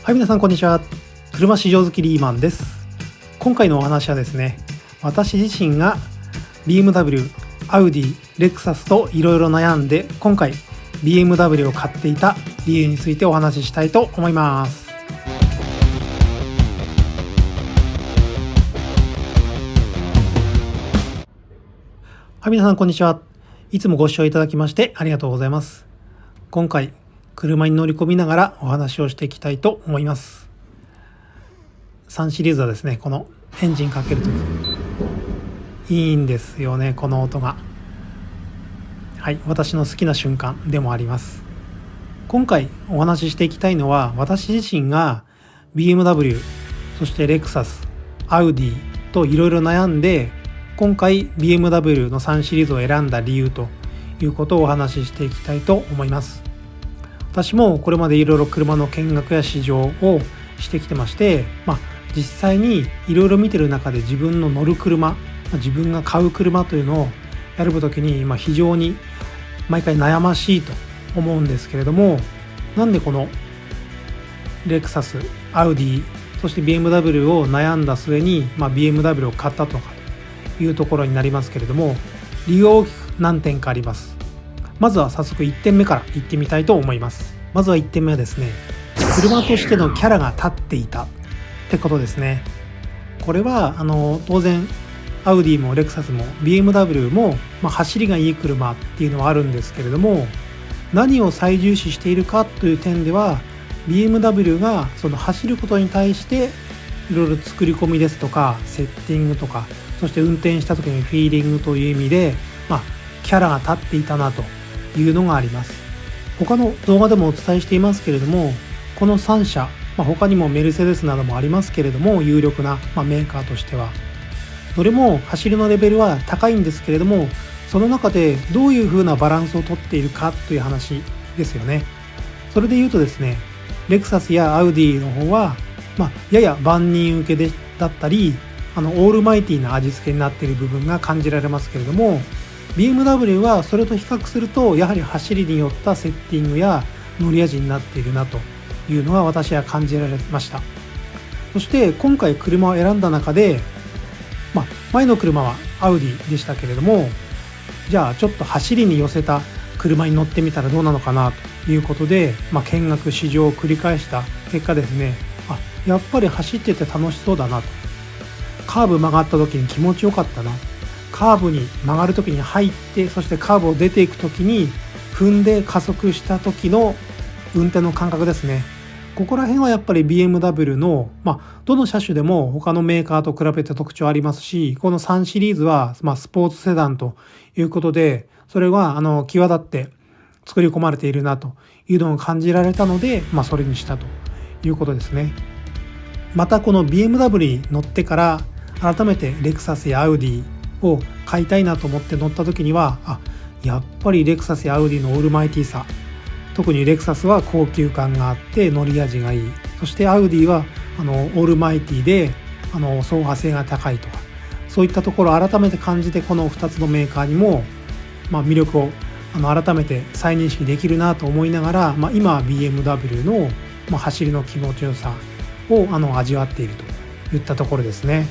はい、皆さんこんにちは。車市場好きリーマンです。今回のお話はですね、私自身が BMW、アウディ、レクサスといろいろ悩んで今回 BMW を買っていた理由についてお話ししたいと思います。はい、皆さんこんにちは。いつもご視聴いただきましてありがとうございます。今回車に乗り込みながらお話をしていきたいと思います。3シリーズはですね、このエンジンかけるときいいんですよね、この音が。はい、私の好きな瞬間でもあります。今回お話ししていきたいのは、私自身が BMW、そしてレクサス、アウディといろいろ悩んで、今回 BMW の3シリーズを選んだ理由ということをお話ししていきたいと思います。私もこれまでいろいろ車の見学や試乗をしてきてまして、実際にいろいろ見てる中で自分の乗る車、自分が買う車というのを選ぶときに非常に毎回悩ましいと思うんですけれども、なんでこのレクサス、アウディ、そして BMW を悩んだ末に、BMW を買ったとかというところになりますけれども、理由は大きく何点かあります。まずは早速1点目からいってみたいと思います。まずは1点目はですね、車としてのキャラが立っていたってことですね。これは当然アウディもレクサスも BMW も、走りがいい車っていうのはあるんですけれども、何を最重視しているかという点では BMW がその走ることに対していろいろ作り込みですとかセッティングとか、そして運転した時にフィーリングという意味で、キャラが立っていたなというのがあります。他の動画でもお伝えしていますけれども、この3社、他にもメルセデスなどもありますけれども、有力な、メーカーとしてはどれも走りのレベルは高いんですけれども、その中でどういう風なバランスをとっているかという話ですよね。それで言うとですね、レクサスやアウディの方は、やや万人受けだったり、オールマイティな味付けになっている部分が感じられますけれども、 BMW はそれと比較するとやはり走りによったセッティングや乗り味になっているなというのは私は感じられました。そして今回車を選んだ中で、前の車はアウディでしたけれども、じゃあちょっと走りに寄せた車に乗ってみたらどうなのかなということで、見学試乗を繰り返した結果ですね、やっぱり走ってて楽しそうだなと、カーブ曲がった時に気持ちよかったな、カーブに曲がる時に入って、そしてカーブを出ていく時に踏んで加速した時の運転の感覚ですね。ここら辺はやっぱり BMW の、どの車種でも他のメーカーと比べて特徴ありますし、この3シリーズは、スポーツセダンということで、それは際立って作り込まれているなというのを感じられたので、それにしたということですね。またこの BMW に乗ってから改めてレクサスやアウディを買いたいなと思って乗った時には、やっぱりレクサスやアウディのオールマイティさ、特にレクサスは高級感があって乗り味がいい、そしてアウディはオールマイティで走破性が高いとか、そういったところを改めて感じて、この2つのメーカーにも、魅力を改めて再認識できるなと思いながら、今は BMW の、走りの気持ちよさを味わっているといったところですね。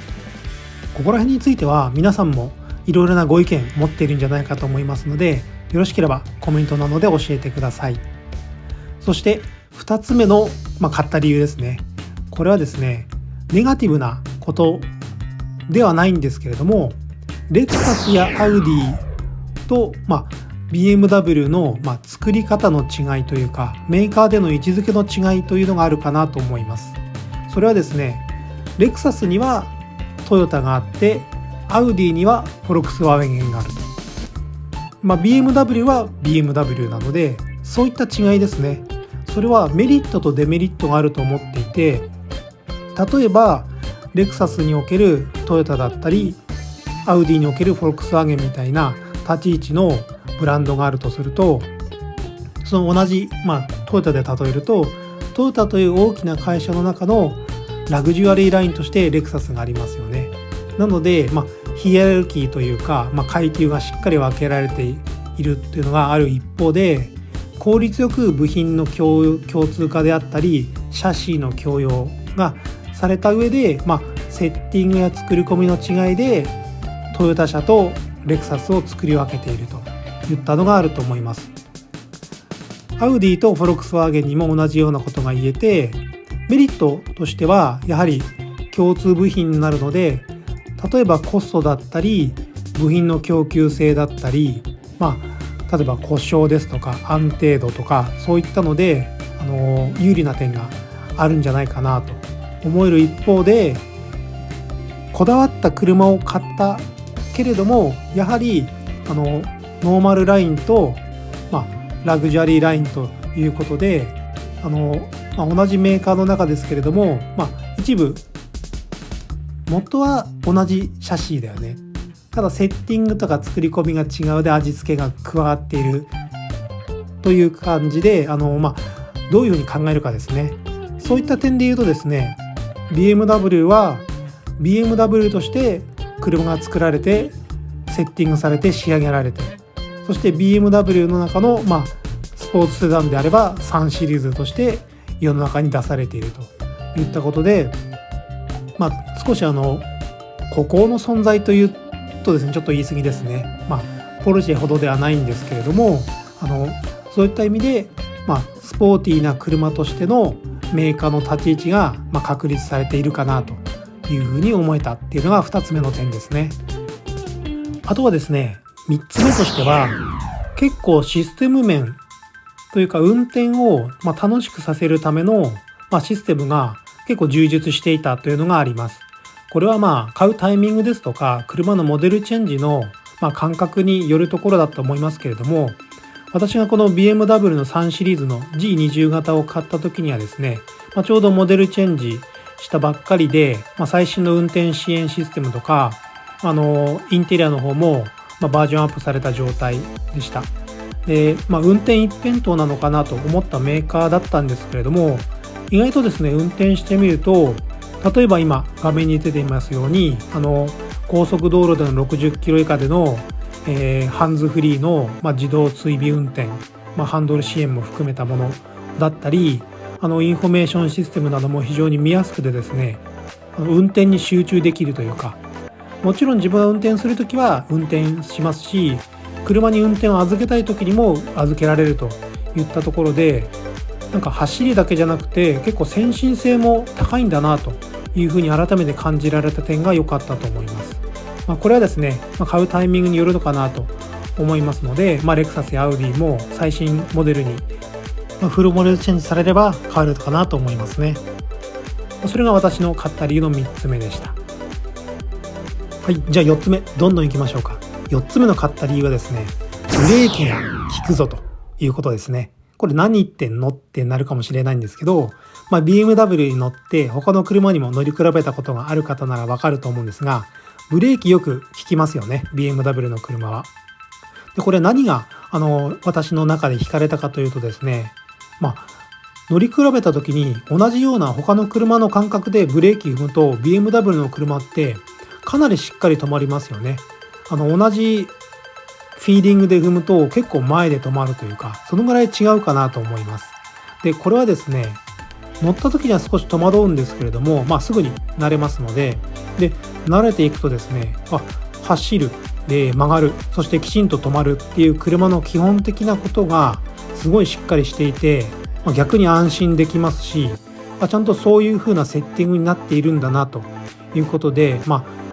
ここら辺については皆さんもいろいろなご意見持っているんじゃないかと思いますので、よろしければコメントなどで教えてください。そして2つ目の、買った理由ですね。これはですね、ネガティブなことではないんですけれども、レクサスやアウディと、BMW の、作り方の違いというか、メーカーでの位置づけの違いというのがあるかなと思います。それはですね、レクサスにはトヨタがあって、アウディにはフォルクスワーゲンがある。BMW は BMW なので、そういった違いですね。それはメリットとデメリットがあると思っていて、例えばレクサスにおけるトヨタだったり、アウディにおけるフォルクスワーゲンみたいな立ち位置のブランドがあるとすると、その同じ、トヨタで例えると、トヨタという大きな会社の中のラグジュアリーラインとしてレクサスがありますよね。なので、ヒエラルキーというか、階級がしっかり分けられているっていうのがある一方で、効率よく部品の共通化であったりシャシーの共用がされた上で、セッティングや作り込みの違いでトヨタ車とレクサスを作り分けているといったのがあると思います。アウディとフォルクスワーゲンにも同じようなことが言えて、メリットとしてはやはり共通部品になるので、例えばコストだったり部品の供給性だったり、例えば故障ですとか安定度とかそういったので有利な点があるんじゃないかなと思える一方で、こだわった車を買ったけれどもやはりノーマルラインと、ラグジュアリーラインということで同じメーカーの中ですけれども、一部元は同じシャシーだよね。ただセッティングとか作り込みが違うで味付けが加わっているという感じでどういうふうに考えるかですね。そういった点で言うとですね、 BMW は BMW として車が作られてセッティングされて仕上げられて、そして BMW の中のスポーツセダンであれば3シリーズとして世の中に出されているといったことで、少し孤高の存在というとですねちょっと言い過ぎですね。ポルシェほどではないんですけれどもそういった意味で、スポーティーな車としてのメーカーの立ち位置が、確立されているかなというふうに思えたっていうのが2つ目の点ですね。あとはですね、3つ目としては結構システム面というか運転を楽しくさせるためのシステムが結構充実していたというのがあります。これは買うタイミングですとか車のモデルチェンジの感覚によるところだと思いますけれども、私がこの BMW の3シリーズの G20 型を買った時にはですね、ちょうどモデルチェンジしたばっかりで、最新の運転支援システムとかインテリアの方もバージョンアップされた状態でした。で、運転一辺倒なのかなと思ったメーカーだったんですけれども、意外とですね運転してみると、例えば今画面に出ていますように高速道路での60キロ以下での、ハンズフリーの、自動追尾運転、ハンドル支援も含めたものだったり、インフォメーションシステムなども非常に見やすくてですね、運転に集中できるというか、もちろん自分が運転するときは運転しますし、車に運転を預けたいときにも預けられるといったところで、走りだけじゃなくて結構先進性も高いんだなというふうに改めて感じられた点が良かったと思います。これはですね、買うタイミングによるのかなと思いますので、レクサスやアウディも最新モデルに、フルモデルチェンジされれば変わるかなと思いますね。それが私の買った理由の3つ目でした。はい、じゃあ4つ目どんどんいきましょうか。4つ目の買った理由はですね、ブレーキが効くぞということですね。これ何言ってんのってなるかもしれないんですけど、BMW に乗って他の車にも乗り比べたことがある方ならわかると思うんですが、ブレーキよく効きますよね、 BMW の車は。でこれ何が私の中で惹かれたかというとですね、乗り比べた時に同じような他の車の感覚でブレーキ踏むと BMW の車ってかなりしっかり止まりますよね。同じフィーリングで踏むと結構前で止まるというか、そのぐらい違うかなと思います。でこれはですね、乗った時には少し戸惑うんですけれども、すぐに慣れますので、慣れていくとですね、走る、で曲がる、そしてきちんと止まるっていう車の基本的なことがすごいしっかりしていて、逆に安心できますし、ちゃんとそういう風なセッティングになっているんだなということで、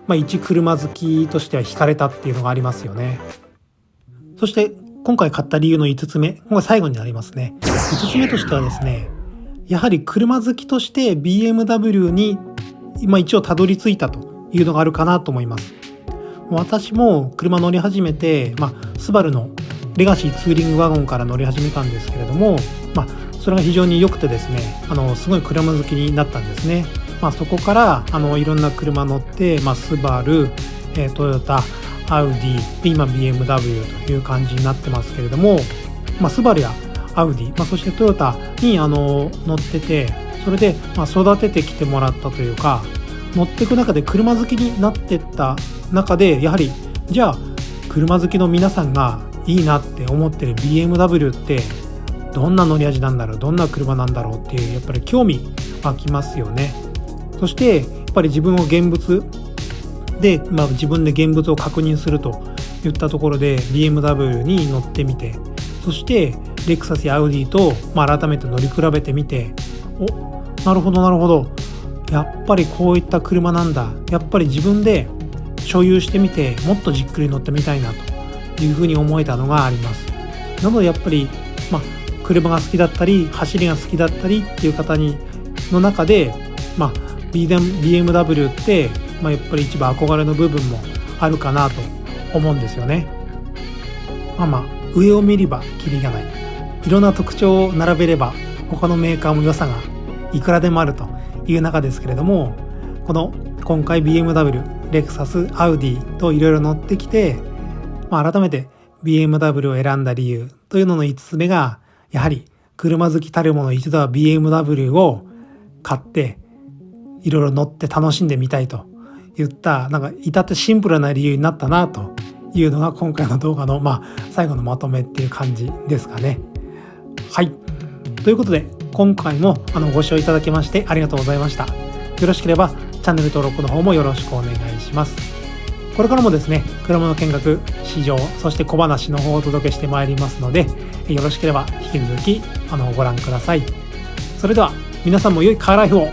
一車好きとしては惹かれたっていうのがありますよね。そして今回買った理由の5つ目、これ最後になりますね。5つ目としてはですね、やはり車好きとして BMW に一応たどり着いたというのがあるかなと思います。私も車乗り始めて、スバルのレガシーツーリングワゴンから乗り始めたんですけれども、それが非常に良くてですね、すごい車好きになったんですね。そこからいろんな車乗って、スバル、トヨタ、アウディで今 BMW という感じになってますけれども、スバルやアウディ、そしてトヨタに乗ってて、それで育ててきてもらったというか、乗っていく中で車好きになっていった中で、やはりじゃあ車好きの皆さんがいいなって思ってる BMW ってどんな乗り味なんだろう、どんな車なんだろうっていうやっぱり興味湧きますよね。そしてやっぱり自分を現物で、自分で現物を確認するといったところで BMW に乗ってみて、そしてレクサスやアウディと、改めて乗り比べてみて、なるほどなるほど、やっぱりこういった車なんだ、やっぱり自分で所有してみてもっとじっくり乗ってみたいなというふうに思えたのがあります。なのでやっぱり、車が好きだったり走りが好きだったりっていう方の中で、BMW って、やっぱり一番憧れの部分もあるかなと思うんですよね。上を見ればキリがない、いろんな特徴を並べれば他のメーカーも良さがいくらでもあるという中ですけれども、今回 BMW、レクサス、アウディといろいろ乗ってきて、改めて BMW を選んだ理由というのの5つ目が、やはり車好きたるもの一度は BMW を買っていろいろ乗って楽しんでみたいといった至ってシンプルな理由になったなというのが今回の動画の最後のまとめっていう感じですかね。はい、ということで今回もご視聴いただきましてありがとうございました。よろしければチャンネル登録の方もよろしくお願いします。これからもですね、車の見学、試乗、そして小話の方をお届けしてまいりますので、よろしければ引き続きご覧ください。それでは皆さんも良いカーライフを。